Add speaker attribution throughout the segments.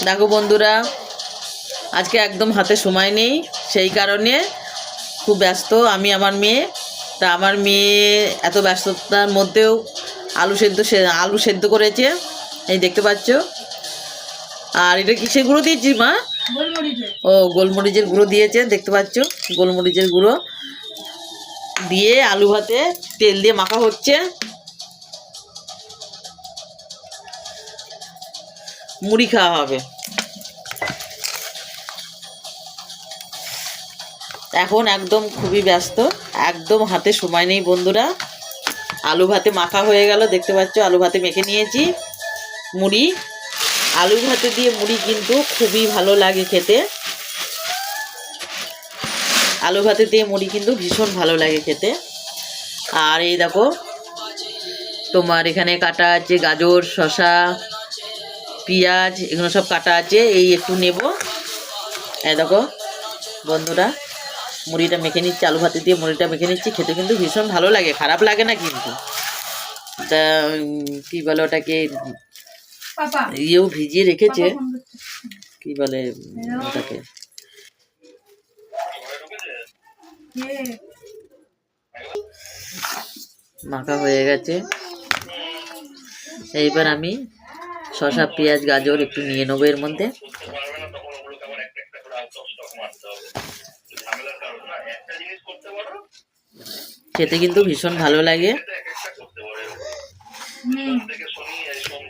Speaker 1: দেখো বন্ধুরা, আজকে একদম হাতে সময় নেই, সেই কারণে খুব ব্যস্ত আমি আমার মেয়ে। তা আমার মেয়ে এত ব্যস্ততার মধ্যেও আলু সেদ্ধ করেছে, এই দেখতে পাচ্ছ। আর এটা কিসের গুঁড়ো দিয়েছি মা? ও গোলমরিচের গুঁড়ো দিয়েছে, দেখতে পাচ্ছ। গোলমরিচের গুঁড়ো দিয়ে আলু ভাতে তেল দিয়ে মাখা হচ্ছে। মুড়ি খাওয়া হবে। এখন একদম খুবই ব্যস্ত, একদম হাতে সময় নেই বন্ধুরা। আলু ভাতে মাখা হয়ে গেল, দেখতে পাচ্ছ। আলু ভাতে মেখে নিয়েছি মুড়ি। আলু ভাতে দিয়ে মুড়ি কিন্তু খুবই ভালো লাগে খেতে। আলু ভাতে দিয়ে মুড়ি কিন্তু ভীষণ ভালো লাগে খেতে। আর এই দেখো, তোমার এখানে কাটা আছে গাজর, শসা, পেঁয়াজ, এগুলো সব কাটা আছে। এই একটু নেব। এই দেখো বন্ধুরা, মুড়িটা মেখে নিচ্ছি, আলু ভাতে দিয়ে মুড়িটা মেখে নিচ্ছি। খেতে কিন্তু ভীষণ ভালো লাগে, খারাপ লাগে না কিন্তু। তা কি বলে ওটাকে, ইয়েও ভিজিয়ে রেখেছে, কি বলে ওটাকে, মাখা হয়ে গেছে। এইবার আমি শসা, পেঁয়াজ, গাজর একটু নিয়ে নেবো এর মধ্যে। খেতে কিন্তু ভীষণ ভালো লাগে,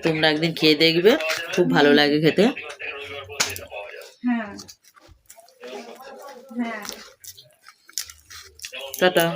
Speaker 1: তোমরা একদিন খেয়ে দেখবে, খুব ভালো লাগে খেতে। টাটা।